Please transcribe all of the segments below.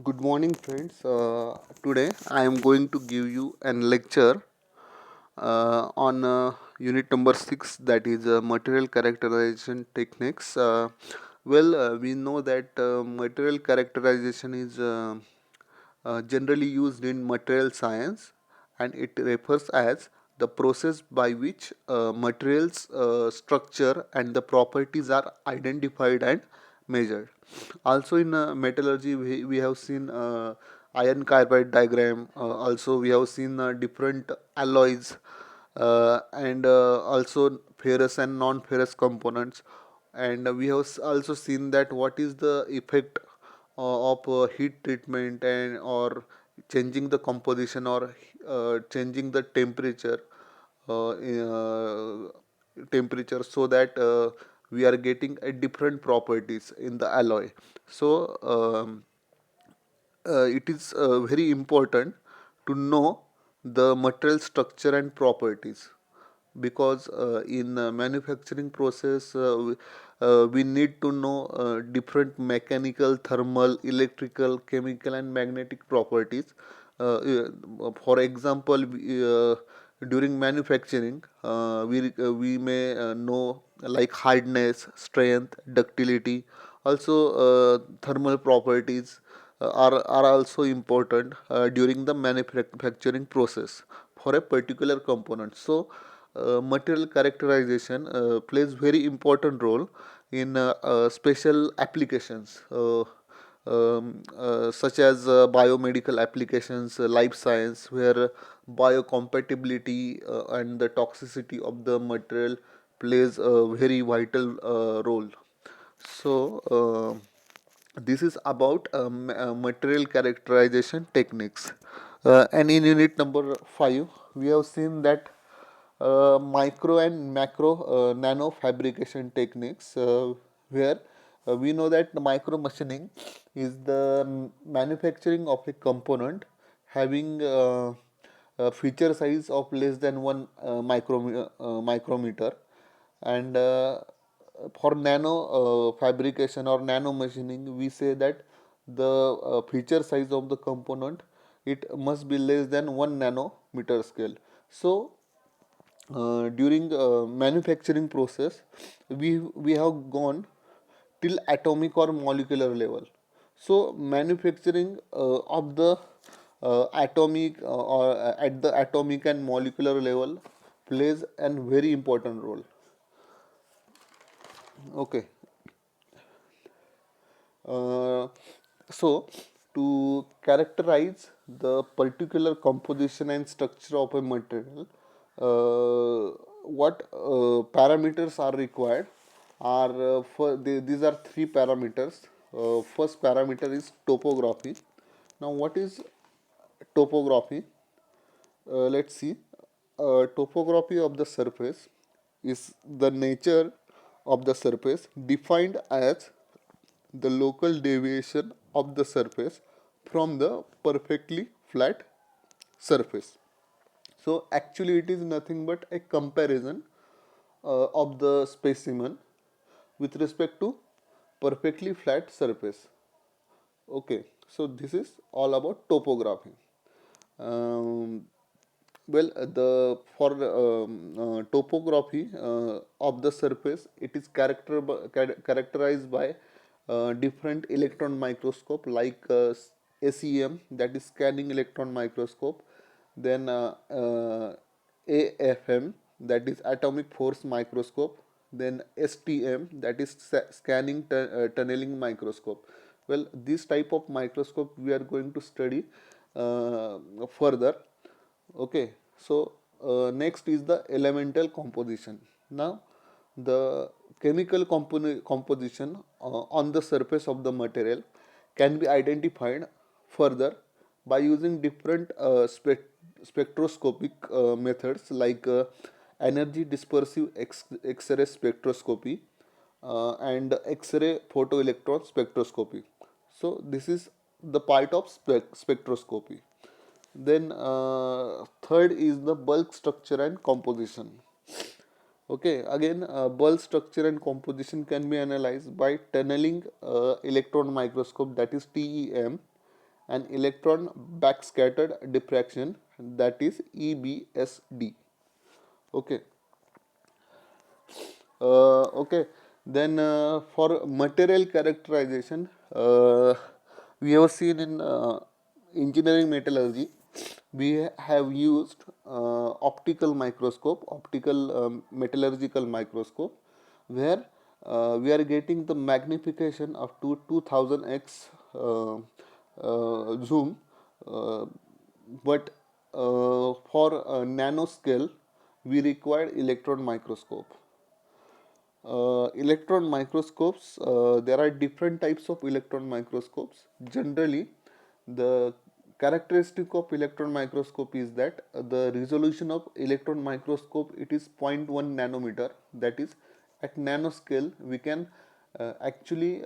Good morning, friends. Today I am going to give you an lecture on unit number 6, that is material characterization techniques. We know that material characterization is generally used in material science, and it refers as the process by which materials structure and the properties are identified and measured. Also in metallurgy, we have seen iron carbide diagram. Also we have seen different alloys, and also ferrous and non-ferrous components. And we have also seen that what is the effect of heat treatment and or changing the composition or changing the temperature so that we are getting a different properties in the alloy. So it is very important to know the material structure and properties, because in manufacturing process we need to know different mechanical, thermal, electrical, chemical and magnetic properties. For example, during manufacturing we may know like hardness, strength, ductility. Also thermal properties are also important during the manufacturing process for a particular component. So material characterization plays very important role in special applications, such as biomedical applications, life science, where biocompatibility and the toxicity of the material plays a very vital role. So this is about material characterization techniques. And in unit number 5, we have seen that micro and macro nano fabrication techniques, where we know that the micro machining is the manufacturing of a component having a feature size of less than one micrometer. And for nano fabrication or nano machining, we say that the feature size of the component, it must be less than 1 nanometer scale. So during manufacturing process, we have gone till atomic or molecular level. So manufacturing of the atomic or at the atomic and molecular level plays a very important role. Okay. uh, so to characterize the particular composition and structure of a material, what parameters are required are these are three parameters. First parameter is topography. Now what is topography? Let's see. Topography of the surface is the nature of the surface defined as the local deviation of the surface from the perfectly flat surface. So actually it is nothing but a comparison of the specimen with respect to perfectly flat surface. Okay, so this is all about topography. Um, the for topography of the surface, it is characterized by different electron microscope like SEM, that is scanning electron microscope, then AFM, that is atomic force microscope, then STM, that is scanning tunneling microscope. Well, this type of microscope we are going to study further. Okay, so next is the elemental composition. Now the chemical composition on the surface of the material can be identified further by using different spectroscopic methods like energy dispersive X-ray spectroscopy and X-ray photoelectron spectroscopy. So this is the part of spectroscopy. Then third is the bulk structure and composition. Okay, again, bulk structure and composition can be analyzed by tunneling electron microscope, that is TEM, and electron backscattered diffraction, that is EBSD. Okay. Okay, then for material characterization, we have seen in engineering metallurgy, we have used optical microscope, optical metallurgical microscope, where we are getting the magnification up to 2000x zoom, uh, but for nanoscale, we require electron microscope. Electron microscopes, there are different types of electron microscopes. Generally, the characteristic of electron microscope is that the resolution of electron microscope, it is zero point 0.1 nanometer. That is, at nanoscale we can actually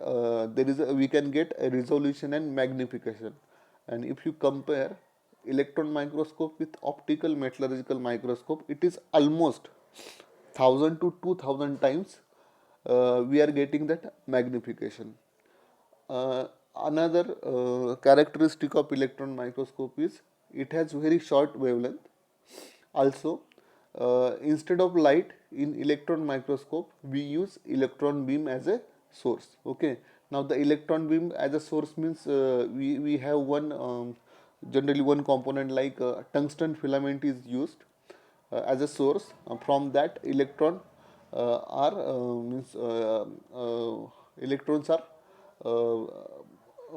we can get a resolution and magnification. And if you compare electron microscope with optical metallurgical microscope, it is almost 1000 to 2000 times we are getting that magnification. Another characteristic of electron microscope is it has very short wavelength. Also, instead of light in electron microscope, we use electron beam as a source. Okay. Now the electron beam as a source means we have one generally one component like tungsten filament is used as a source. From that electron are means electrons are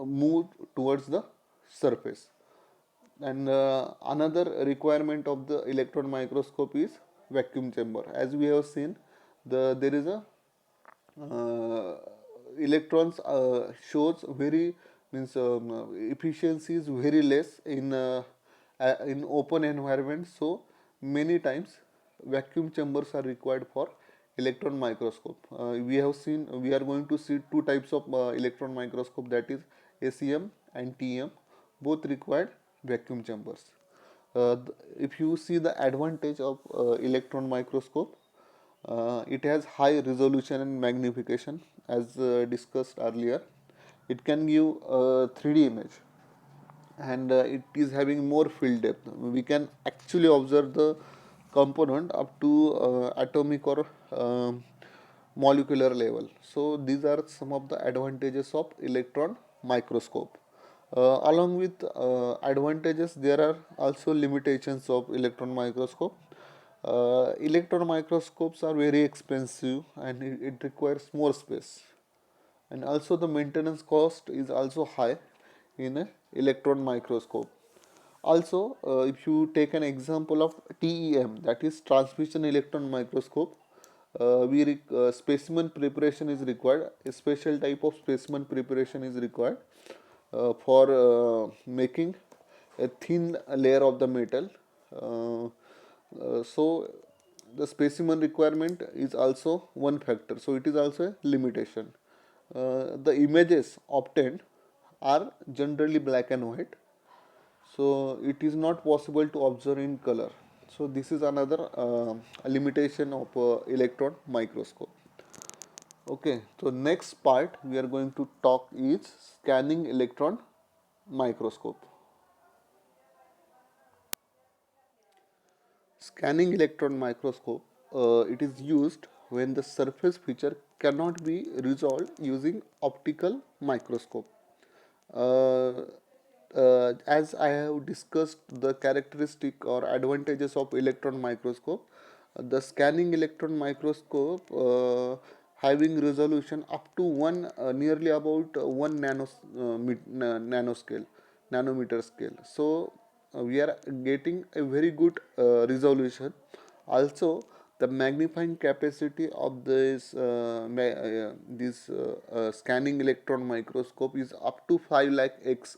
moved towards the surface. And another requirement of the electron microscope is vacuum chamber. As we have seen, there is a uh, electrons shows very means efficiency is very less in open environment. So many times vacuum chambers are required for electron microscope. We are going to see two types of electron microscope, that is ACM and TEM, both required vacuum chambers. If you see the advantage of electron microscope, it has high resolution and magnification as discussed earlier. It can give 3D image, and it is having more field depth. We can actually observe the component up to atomic or molecular level. So these are some of the advantages of electron microscope. Along with advantages, there are also limitations of electron microscope. Electron microscopes are very expensive and it requires more space, and also the maintenance cost is also high in a electron microscope. Also, if you take an example of TEM, that is transmission electron microscope, specimen preparation is required. A special type of specimen preparation is required for making a thin layer of the metal. So the specimen requirement is also one factor. So it is also a limitation. The images obtained are generally black and white, so it is not possible to observe in color. So this is another limitation of electron microscope. Okay, so next part we are going to talk is scanning electron microscope. Scanning electron microscope, it is used when the surface feature cannot be resolved using optical microscope. Uh, as I have discussed the characteristic or advantages of electron microscope, the scanning electron microscope having resolution up to one nearly about one nanoscale, nanometer scale. So we are getting a very good resolution. Also, the magnifying capacity of this scanning electron microscope is up to 5 lakh x.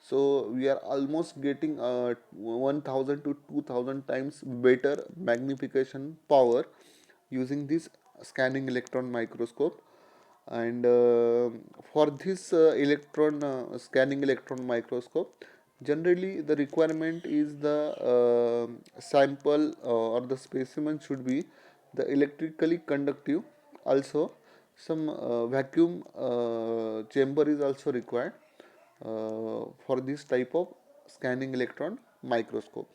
So we are almost getting 1000 to 2000 times better magnification power using this scanning electron microscope. And for this scanning electron microscope, generally the requirement is the sample or the specimen should be the electrically conductive. Also some vacuum chamber is also required. for this type of scanning electron microscope.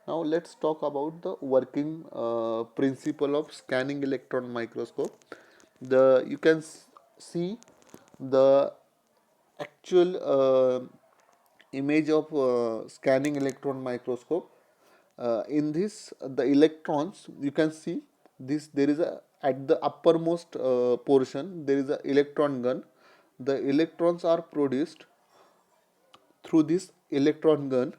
Now let's talk about the working principle of scanning electron microscope. You can see the actual image of scanning electron microscope. In this, the electrons, you can see this, there is a, at the uppermost portion there is a electron gun. The electrons are produced through this electron gun.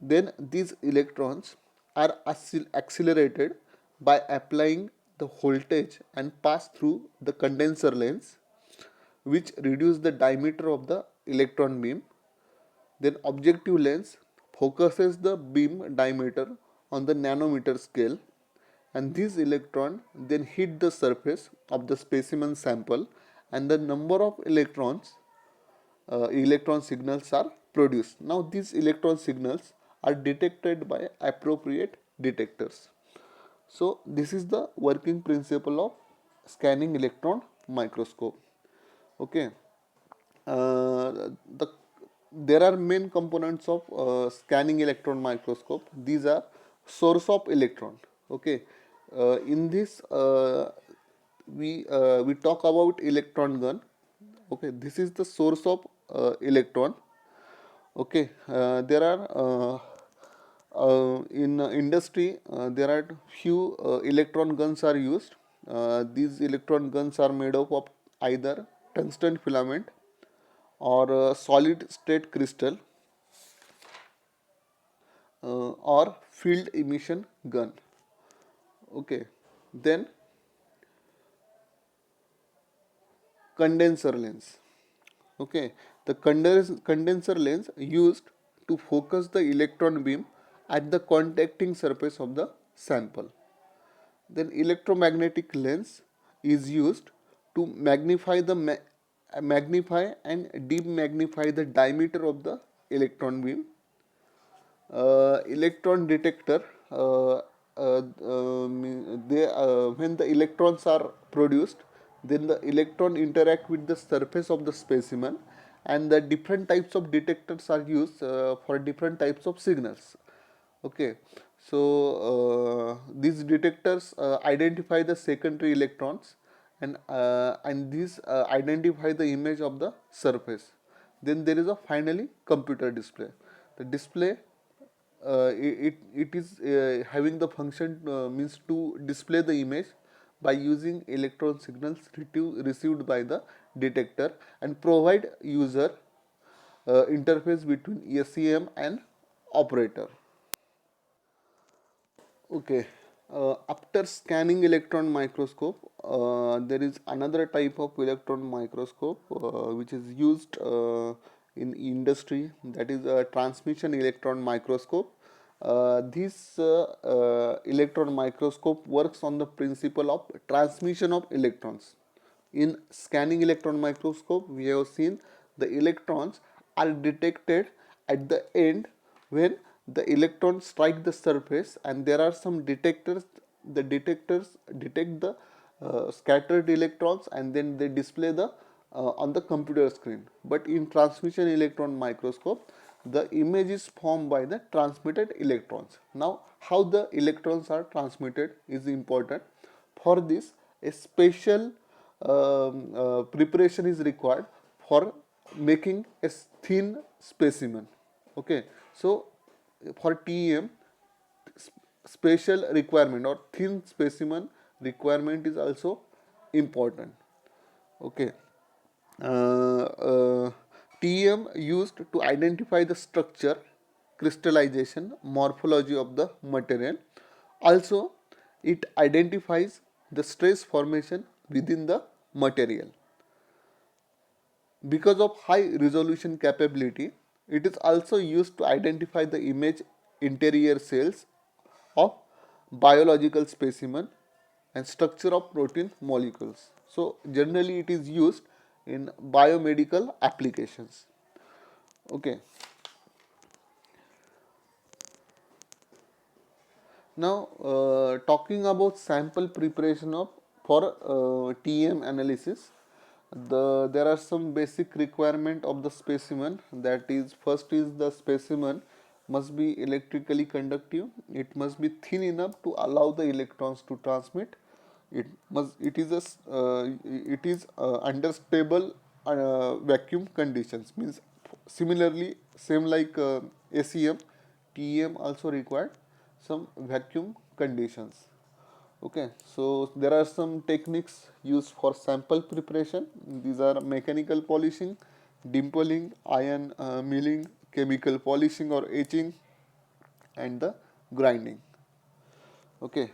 Then these electrons are accelerated by applying the voltage and pass through the condenser lens, which reduce the diameter of the electron beam. Then objective lens focuses the beam diameter on the nanometer scale, and these electrons then hit the surface of the specimen sample, and the number of electron signals are produced. Now these electron signals are detected by appropriate detectors. So this is the working principle of scanning electron microscope. Okay. The There are main components of scanning electron microscope. These are source of electron. Okay. In this we talk about electron gun. Okay, this is the source of electron. Okay, there are in industry there are few electron guns are used. These electron guns are made up of either tungsten filament or solid state crystal or field emission gun. Okay, then condenser lens. Okay, the condenser lens used to focus the electron beam at the contacting surface of the sample. Then electromagnetic lens is used to magnify and demagnify the diameter of the electron beam. Electron detector, when the electrons are produced, then the electron interact with the surface of the specimen, and the different types of detectors are used for different types of signals. Okay, so these detectors identify the secondary electrons, and these identify the image of the surface. Then there is a finally computer display. The display, it is having the function means to display the image by using electron signals received by the detector, and provide user interface between SEM and operator. Okay. After scanning electron microscope, there is another type of electron microscope which is used in industry, that is a transmission electron microscope. This electron microscope works on the principle of transmission of electrons. In scanning electron microscope, we have seen the electrons are detected at the end when the electrons strike the surface, and there are some detectors. The detectors detect the scattered electrons, and then they display the on the computer screen. But in transmission electron microscope, the image is formed by the transmitted electrons. Now, how the electrons are transmitted is important. For this, a special preparation is required for making a thin specimen. Okay, so for TEM, special requirement or thin specimen requirement is also important. Okay, TEM used to identify the structure, crystallization, morphology of the material. Also, it identifies the stress formation within the material. Because of high resolution capability, it is also used to identify the image interior cells of biological specimen and structure of protein molecules. So generally it is used in biomedical applications. Okay. Now talking about sample preparation of for TEM analysis, There are some basic requirement of the specimen. That is, first is the specimen must be electrically conductive. It must be thin enough to allow the electrons to transmit. It is under stable vacuum conditions. Means similarly, same like ACM, TEM also required some vacuum conditions. Okay, so there are some techniques used for sample preparation. These are mechanical polishing, dimpling, iron milling, chemical polishing or etching, and the grinding. Okay,